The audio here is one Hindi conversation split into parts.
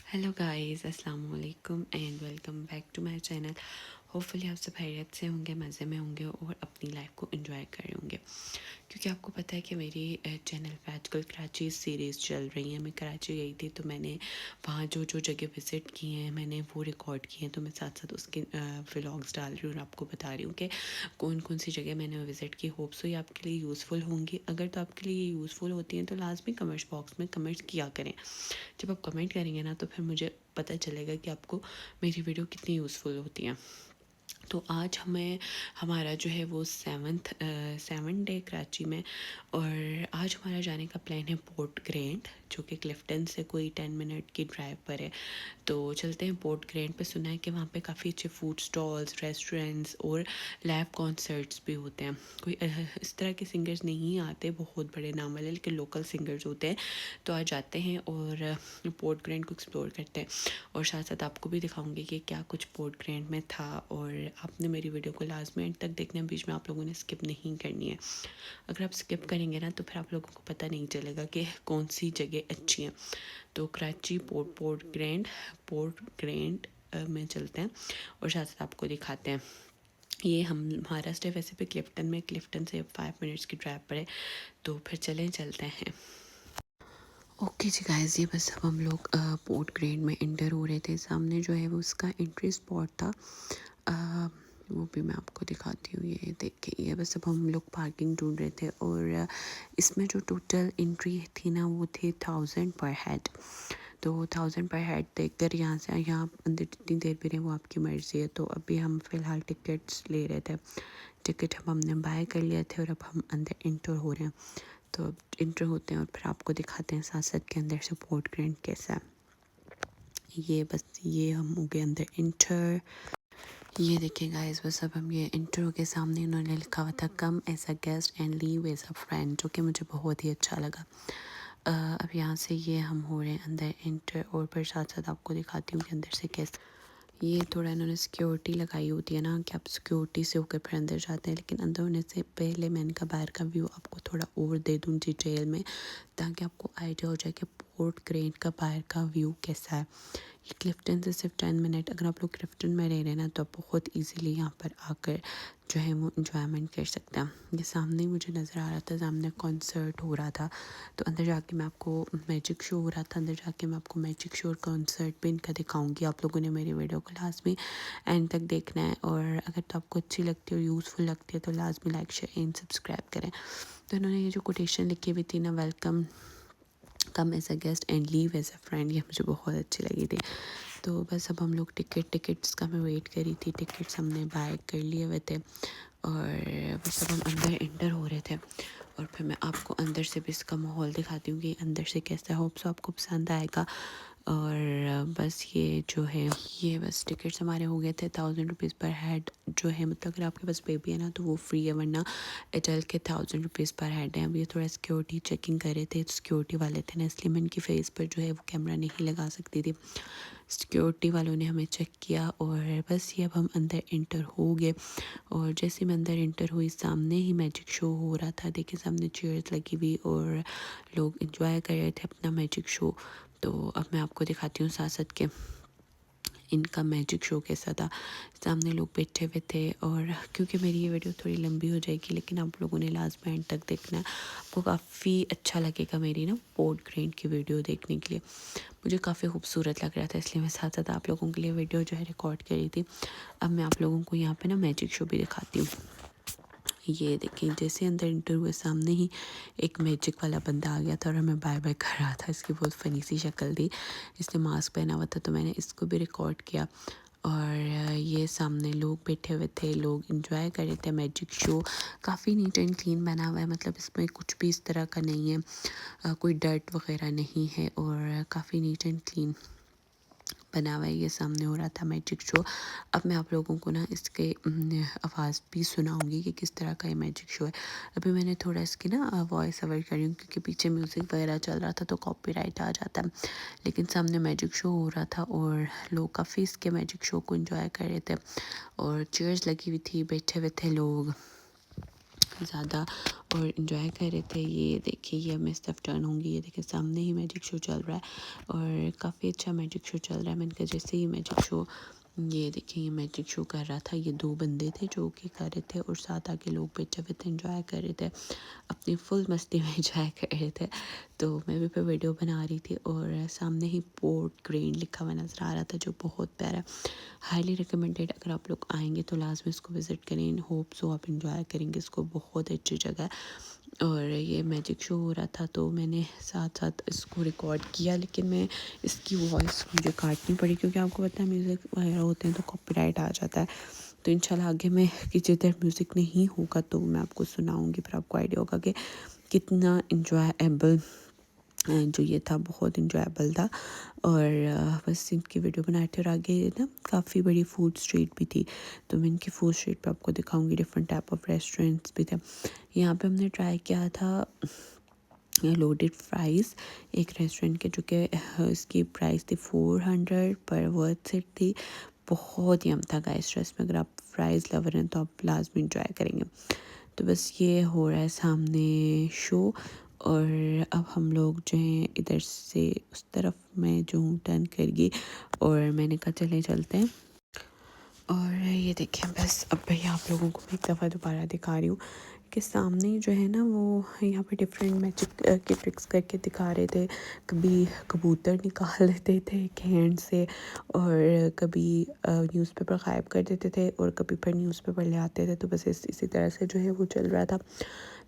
हेलो गाइस, अस्सलाम वालेकुम and welcome back to my channel. Hopefully आप सब खैरियत से होंगे, मज़े में होंगे और अपनी लाइफ को एंजॉय कर रहे होंगे। क्योंकि आपको पता है कि मेरी चैनल पे आजकल कराची सीरीज़ चल रही है। मैं कराची गई थी तो मैंने वहाँ जो जो जगह विज़िट किए हैं मैंने वो रिकॉर्ड किए हैं, तो मैं साथ साथ उसके व्लॉग्स डाल रही हूँ और आपको बता रही हूँ कि कौन कौन सी जगह मैंने विज़िट की। होप सो ये आपके लिए यूज़फुल होंगी। अगर तो आपके लिए यूज़फुल होती हैं तो लाजमी कमेंट्स बॉक्स में कमेंट्स किया करें। जब आप कमेंट करेंगे ना तो फिर मुझे पता चलेगा कि आपको मेरी वीडियो कितनी यूज़फुल होती हैं। तो आज हमें हमारा जो है वो सेवन डे कराची में, और आज हमारा जाने का प्लान है पोर्ट ग्रैंड, जो कि क्लिफ्टन से कोई 10 मिनट की ड्राइव पर है। तो चलते हैं पोर्ट ग्रैंड पे। सुना है कि वहाँ पे काफ़ी अच्छे फूड स्टॉल्स, रेस्टोरेंट्स और लाइव कॉन्सर्ट्स भी होते हैं। कोई इस तरह के सिंगर्स नहीं आते बहुत बड़े नाम वाले, लेकिन लोकल सिंगर्स होते हैं। तो आज जाते हैं और पोर्ट ग्रैंड को एक्सप्लोर करते हैं, और साथ साथ आपको भी दिखाऊंगी कि क्या कुछ पोर्ट ग्रैंड में था। और आपने मेरी वीडियो को लाजमी एंड तक देखना, बीच में आप लोगों ने स्किप नहीं करनी है। अगर आप स्किप करेंगे ना तो फिर आप लोगों को पता नहीं चलेगा कि कौन सी जगह अच्छी है। तो कराची पोर्ट ग्रैंड में चलते हैं और साथ साथ आपको दिखाते हैं। ये हम महाराष्ट्र वैसे भी क्लिफ्टन से 5 मिनट्स की ड्राइव पर है। तो फिर चलते हैं। ओके जी गाइस, ये बस अब हम लोग पोर्ट ग्रैंड में एंटर हो रहे थे। सामने जो है वो उसका एंट्री स्पॉट था। वो भी मैं आपको दिखाती हूँ। ये देखिए, ये बस अब हम लोग पार्किंग ढूंढ रहे थे, और इसमें जो टोटल एंट्री थी ना वो थी 1000 पर हेड। तो 1000 पर हेड देखकर यहाँ अंदर जितनी देर भी रहे वो आपकी मर्ज़ी है। तो अभी हम फ़िलहाल टिकट्स ले रहे थे। टिकट हमने बाय कर लिए थे और अब हम अंदर इंटर हो रहे हैं। तो अब इंटर होते हैं और फिर आपको दिखाते हैं साथ साथ के अंदर से पोर्ट ग्रैंड कैसा है। ये हम हो गए अंदर इंटर। ये देखिए गाइस, बस अब हम ये इंटर हो के सामने इन्होंने लिखा हुआ था come as a guest and leave as a friend, जो कि मुझे बहुत ही अच्छा लगा। अब यहाँ से ये हम हो रहे हैं अंदर इंटर, और फिर साथ साथ आपको दिखाती हूँ कि अंदर से कैसे। ये थोड़ा इन्होंने सिक्योरिटी लगाई होती है ना कि आप सिक्योरिटी से होकर फिर अंदर जाते हैं, लेकिन अंदर होने से पहले मैं इनका बाहर का व्यू आपको थोड़ा और दे दूँ डिटेल में, ताकि आपको आइडिया हो जाए कि पोर्ट ग्रैंड का बाहर का व्यू कैसा है। ये क्लिफ्टन से सिर्फ 10 मिनट, अगर आप लोग क्लिफ्टन में रह रहे हैं ना तो आप बहुत ईजीली यहाँ पर आकर जो है वो इंजॉयमेंट कर सकते हैं। ये सामने ही मुझे नज़र आ रहा था, सामने कॉन्सर्ट हो रहा था। तो अंदर जाके मैं आपको मैजिक शो हो रहा था, अंदर जाके मैं आपको मैजिक शो और कॉन्सर्ट भी इनका दिखाऊंगी। आप लोगों ने मेरी वीडियो को लाजमी एंड तक देखना है, और अगर तो आपको अच्छी लगती है और यूज़फुल लगती है तो लाजमी लाइक शेयर एंड सब्सक्राइब करें। तो इन्होंने ये जो कोटेशन लिखी हुई थी ना, welcome come as a guest and leave as a friend, ये मुझे बहुत अच्छी लगी थी। तो बस अब हम लोग टिकट्स का मैं वेट करी थी। टिकट्स हमने बाय कर लिए हुए थे, और बस अब हम अंदर एंटर हो रहे थे। और फिर मैं आपको अंदर से भी इसका माहौल दिखाती हूँ कि अंदर से कैसा है। होप सो आपको पसंद आएगा। और बस ये जो है, ये बस टिकट्स हमारे हो गए थे 1000 रुपीज़ पर हेड। जो है मतलब अगर आपके पास बेबी है ना तो वो फ्री है, वरना एडल्ट के 1000 रुपीज़ पर हेड है। अब ये थोड़ा सिक्योरिटी चेकिंग कर रहे थे, सिक्योरिटी वाले थे ना, इसलिए मैं इनकी फेस पर जो है वो कैमरा नहीं लगा सकती थी। सिक्योरिटी वालों ने हमें चेक किया, और बस ये अब हम अंदर इंटर हो गए। और जैसे मैं अंदर इंटर हुई, सामने ही मैजिक शो हो रहा था। देखिए सामने चेयर्स लगी हुई और लोग एंजॉय कर रहे थे अपना मैजिक शो। तो अब मैं आपको दिखाती हूँ साथ साथ के इनका मैजिक शो कैसा था। सामने लोग बैठे हुए थे, और क्योंकि मेरी ये वीडियो थोड़ी लंबी हो जाएगी, लेकिन आप लोगों ने लास्ट में एंड तक देखना है। आपको काफ़ी अच्छा लगेगा मेरी ना पोर्ट ग्रैंड की वीडियो देखने के लिए। मुझे काफ़ी खूबसूरत लग रहा था, इसलिए मैं साथ साथ आप लोगों के लिए वीडियो जो है रिकॉर्ड करी थी। अब मैं आप लोगों को यहाँ पे ना मैजिक शो भी दिखाती हूँ। ये देखिए, जैसे अंदर इंटर हुए सामने ही एक मैजिक वाला बंदा आ गया था और हमें बाय बाय कर रहा था। इसकी बहुत फ़नी सी शक्ल थी, इसने मास्क पहना हुआ था, तो मैंने इसको भी रिकॉर्ड किया। और ये सामने लोग बैठे हुए थे, लोग एंजॉय कर रहे थे मैजिक शो। काफ़ी नीट एंड क्लीन बना हुआ है, मतलब इसमें कुछ भी इस तरह का नहीं है, कोई डर्ट वगैरह नहीं है, और काफ़ी नीट एंड क्लीन बना हुआ है। ये सामने हो रहा था मैजिक शो। अब मैं आप लोगों को ना इसके आवाज़ भी सुनाऊंगी कि किस तरह का ये मैजिक शो है। अभी मैंने थोड़ा इसकी ना वॉइस अवॉइड करी हूँ, क्योंकि पीछे म्यूज़िक वगैरह चल रहा था तो कॉपीराइट आ जाता है। लेकिन सामने मैजिक शो हो रहा था और लोग काफ़ी इसके मैजिक शो को एंजॉय कर रहे थे, और चेयर्स लगी हुई थी, बैठे हुए थे लोग। काफ़ी ज़्यादा और इन्जॉय कर रहे थे। ये देखिए ये अब मैं इस तरफ टर्न होंगी, ये देखिए सामने ही मैजिक शो चल रहा है और काफ़ी अच्छा मैजिक शो चल रहा है। मैंने कहा जैसे ही मैजिक शो, ये देखिए ये मैजिक शो कर रहा था, ये 2 बंदे थे जो कि कर रहे थे और साथ आके लोग बैठे हुए थे, एंजॉय कर रहे थे, अपनी फुल मस्ती में एंजॉय कर रहे थे। तो मैं भी फिर वीडियो बना रही थी और सामने ही पोर्ट ग्रेन लिखा हुआ नज़र आ रहा था जो बहुत प्यारा, हाईली रिकमेंडेड। अगर आप लोग आएंगे तो लाजमी इसको विज़िट करें, होप सो आप इंजॉय करेंगे इसको, बहुत अच्छी जगह है। और ये मैजिक शो हो रहा था तो मैंने साथ साथ इसको रिकॉर्ड किया, लेकिन मैं इसकी वॉइस मुझे काटनी पड़ी क्योंकि आपको पता है म्यूज़िक वगैरह होते हैं तो कॉपीराइट आ जाता है। तो इंशाल्लाह आगे मैं कि जिधर म्यूज़िक नहीं होगा तो मैं आपको सुनाऊंगी, फिर आपको आइडिया होगा कि कितना इंजॉयबल जो ये था, बहुत इंजॉयबल था। और बस इनकी वीडियो बनाए थे और आगे ना काफ़ी बड़ी फूड स्ट्रीट भी थी, तो मैं इनकी फूड स्ट्रीट पे आपको दिखाऊंगी। डिफरेंट टाइप ऑफ रेस्टोरेंट्स भी थे। यहाँ पे हमने ट्राई किया था लोडेड फ्राइज़ एक रेस्टोरेंट के, जो कि इसकी प्राइस थी 400 पर वर्थ इट थी। बहुत यम था गाइस, ट्रस्ट में अगर आप फ्राइज़ लवर हैं तो आप लाजमी इंजॉय करेंगे। तो बस ये हो रहा है सामने शो और अब हम लोग जो हैं इधर से उस तरफ मैं जो हूँ टर्न कर गई और मैंने कहा चले चलते हैं। और ये देखें बस अब भैया आप लोगों को एक दफ़ा दोबारा दिखा रही हूँ कि सामने जो है ना वो यहाँ पे डिफरेंट मैजिक के ट्रिक्स करके दिखा रहे थे। कभी कबूतर निकाल देते थे एक हैंड से और कभी न्यूज़पेपर गायब कर देते थे और कभी फिर न्यूज़पेपर ले आते थे। तो बस इसी तरह से जो है वो चल रहा था।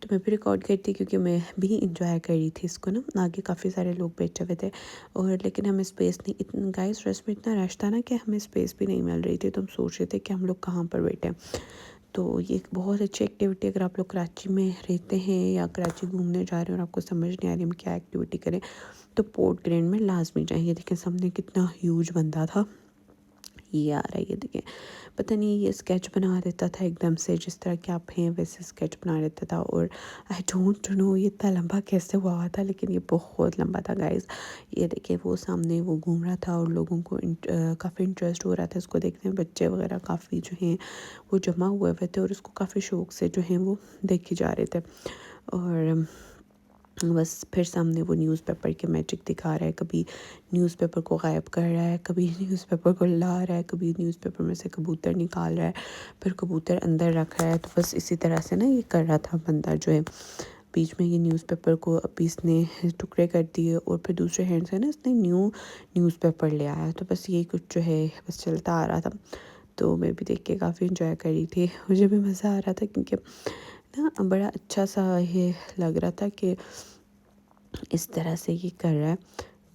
तो मैं भी रिकॉर्ड करती क्योंकि मैं भी इंजॉय कर रही थी इसको ना। आगे काफ़ी सारे लोग बैठे हुए थे और लेकिन हमें स्पेस नहीं, इतना गाइस रश में इतना रश था ना कि हमें स्पेस भी नहीं मिल रही थी। तो हम सोच रहे थे कि हम लोग कहाँ पर बैठे। तो ये एक बहुत अच्छी एक्टिविटी, अगर आप लोग कराची में रहते हैं या कराची घूमने जा रहे हैं और आपको समझ नहीं आ रही हम क्या एक्टिविटी करें, तो पोर्ट ग्रैंड में लाजमी जाएंगे। देखिए सामने कितना ह्यूज बंदा था, ये आ रहा है, ये देखिए। पता नहीं ये स्केच बना देता था एकदम से, जिस तरह के आप हैं वैसे स्केच बना देता था। और आई डोंट नो ये इतना लंबा कैसे हुआ था, लेकिन ये बहुत लंबा था गाइस। ये देखिए वो सामने वो घूम रहा था और लोगों को काफ़ी इंटरेस्ट हो रहा था इसको देखने में। बच्चे वगैरह काफ़ी जो हैं वो जमा हुए हुए थे और उसको काफ़ी शौक से जो हैं वो देखे जा रहे थे। और बस फिर सामने वो न्यूज़पेपर के मैजिक दिखा रहा है, कभी न्यूज़पेपर को गायब कर रहा है, कभी न्यूज़पेपर को ला रहा है, कभी न्यूज़पेपर में से कबूतर निकाल रहा है, फिर कबूतर अंदर रख रहा है। तो बस इसी तरह से ना ये कर रहा था बंदा जो है। बीच में ये न्यूज़पेपर को अभी इसने टुकड़े कर दिए और फिर दूसरे हैंड से ना इसने न्यूज़पेपर ले आया। तो बस ये कुछ जो है बस चलता आ रहा था। तो मैं भी देख के काफ़ी इंजॉय कर रही थी, मुझे भी मज़ा आ रहा था क्योंकि ना बड़ा अच्छा सा ये लग रहा था कि इस तरह से ये कर रहा है।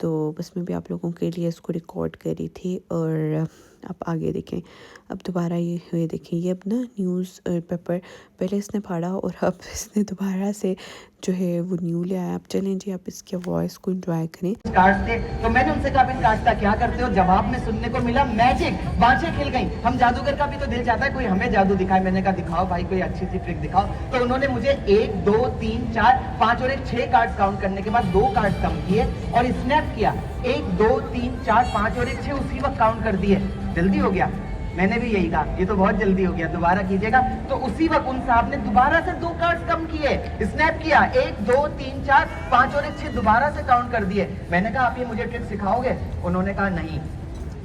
तो बस मैं भी आप लोगों के लिए इसको रिकॉर्ड करी थी। और आप आगे देखें, अब दोबारा ये देखें, ये अब ना न्यूज़ पेपर पहले इसने फाड़ा और अब इसने दोबारा से जो है वो न्यू ले आया। अब चलें जी, आप इसके वॉइस को एंजॉय करें। कार्ड्स थे तो मैंने उनसे कहा इन कार्ड्स का क्या करते हो। जवाब में सुनने को मिला मैजिक, बांछें खिल गई। हम जादूगर का भी तो दिल चाहता है कोई हमें जादू दिखाए। मैंने कहा दिखाओ भाई कोई अच्छी सी ट्रिक दिखाओ। तो उन्होंने मुझे 1 2 3 4 5 और 6 कार्ड काउंट करने के बाद 2 कार्ड कम किए और स्नैप किया। 1 2 3 4 5 और 6 उसी वक्त काउंट कर दिए। जल्दी हो गया। मैंने भी यही कहा ये तो बहुत जल्दी हो गया, दोबारा कीजिएगा। तो उसी वक्त उन साहब ने दोबारा से 2 कार्ड्स कम किए, स्नैप किया। 1 2 3 4 5 और 6 दोबारा से काउंट कर दिए। मैंने कहा आप ये मुझे ट्रिक सिखाओगे? उन्होंने कहा नहीं।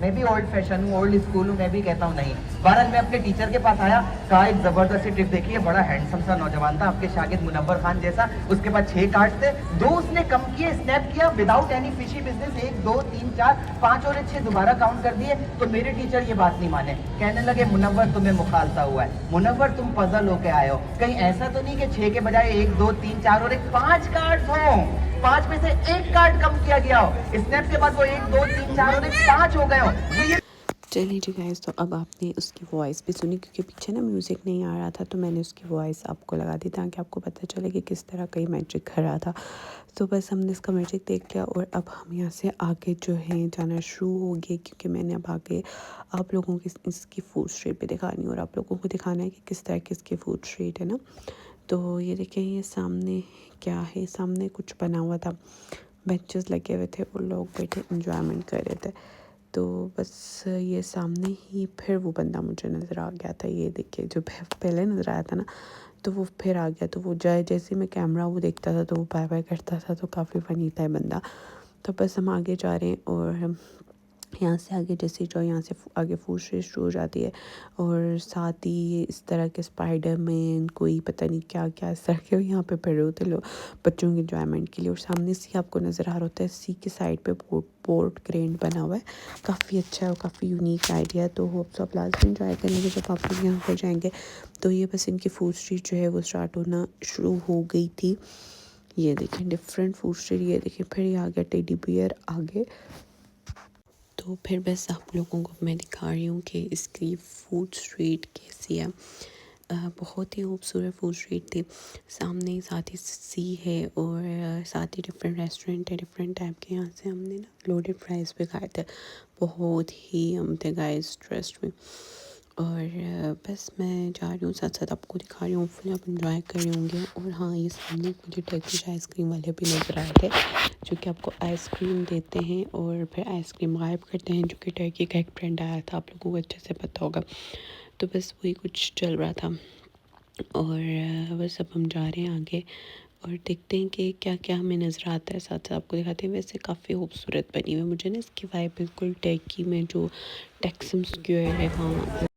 मैं भी ओल्ड फैशन हूँ, ओल्ड स्कूल हूँ, मैं भी कहता हूँ नहीं। बहरहाल मैं अपने टीचर के पास आया, कहा एक जबरदस्त ट्रिक देखिए। बड़ा हैंडसम सा नौजवान था, आपके शागिर्द मुनव्वर खान जैसा। उसके पास 6 कार्ड थे, 2 उसने कम किए, स्नैप किया विदाउट एनी फिशी बिजनेस। 1 2 3 4 5 और 6 दोबारा काउंट कर दिए। तो मेरे टीचर ये बात नहीं माने, कहने लगे मुनव्वर तुम्हें मुखालता हुआ है, मुनव्वर तुम पजल होके आए हो। कहीं ऐसा तो नहीं कि 6 के बजाय 1 2 3 4 और 5 कार्ड हो, 5 में से 1 कार्ड कम किया गया हो। स्नैप के बाद वो 1 2 3 4 और 5 हो गए हो। तो ये चलिए जी गाइस, तो अब आपने उसकी वॉइस भी सुनी क्योंकि पीछे ना म्यूज़िक नहीं आ रहा था, तो मैंने उसकी वॉइस आपको लगा दी ताकि आपको पता चले कि किस तरह का ये मैजिक कर रहा था। तो बस हमने इसका मैजिक देख लिया और अब हम यहाँ से आगे जो है जाना शुरू हो गए क्योंकि मैंने अब आगे आप लोगों की इसकी फूड स्ट्रीट भी दिखानी और आप लोगों को दिखाना है कि किस तरह की इसकी फूड स्ट्रीट है ना। तो ये देखें, ये सामने क्या है, सामने कुछ बना हुआ था, बेंचेस लगे हुए थे और लोग बैठे इंजॉयमेंट कर रहे थे। तो बस ये सामने ही फिर वो बंदा मुझे नज़र आ गया था। ये देखिए जो पहले नज़र आया था ना, तो वो फिर आ गया, तो वो जाए जैसे मैं कैमरा वो देखता था तो वो बाय बाय करता था, तो काफ़ी फ़नी था ये बंदा। तो बस हम आगे जा रहे हैं और हम यहाँ से आगे जैसे जो यहाँ से आगे फूड स्ट्रीट शुरू हो जाती है और साथ ही इस तरह के स्पाइडरमैन कोई पता नहीं क्या क्या इस तरह के यहाँ पे पड़े होते लोग बच्चों के इंजॉयमेंट के लिए। और सामने से आपको नज़र आ रहा होता है सी के साइड पे बोट क्रेन बना हुआ है, काफ़ी अच्छा है और काफ़ी यूनिक आइडिया है। तो होप सो आप लाजमी इंजॉय करेंगे जब आप लोग यहाँ पर जाएंगे। तो ये बस इनकी फूड स्ट्रीट जो है वो स्टार्ट होना शुरू हो गई थी। ये देखें डिफरेंट फूड स्ट्रीट, ये देखें फिर ये आ गया टेडी बियर आगे। तो फिर बस आप लोगों को मैं दिखा रही हूँ कि इसकी फूड स्ट्रीट कैसी है। बहुत ही खूबसूरत फूड स्ट्रीट थी। सामने साथ ही सी है और साथ ही डिफरेंट रेस्टोरेंट है डिफरेंट टाइप के। यहाँ से हमने ना लोडेड फ्राइज़ भी खाए थे, बहुत ही हम थे गाइस, ट्रस्ट में। और बस मैं जा रही हूँ साथ साथ आपको दिखा रही हूँ, फिर आप इंजॉय कर रहे होंगे। और हाँ, ये सामने मुझे टर्किश आइसक्रीम वाले भी नज़र आए थे जो कि आपको आइसक्रीम देते हैं और फिर आइसक्रीम गायब करते हैं, जो कि टर्की का एक ट्रेंड आया था, आप लोगों को अच्छे से पता होगा। तो बस वही कुछ चल रहा था और बस अब हम जा रहे हैं आगे और देखते हैं कि क्या क्या हमें नज़र आता है, साथ साथ आपको दिखाते हैं। वैसे काफ़ी खूबसूरत बनी हुई है, मुझे ना इसकी वाइब बिल्कुल टर्की में जो टेक्सम स्क्वायर है वहाँ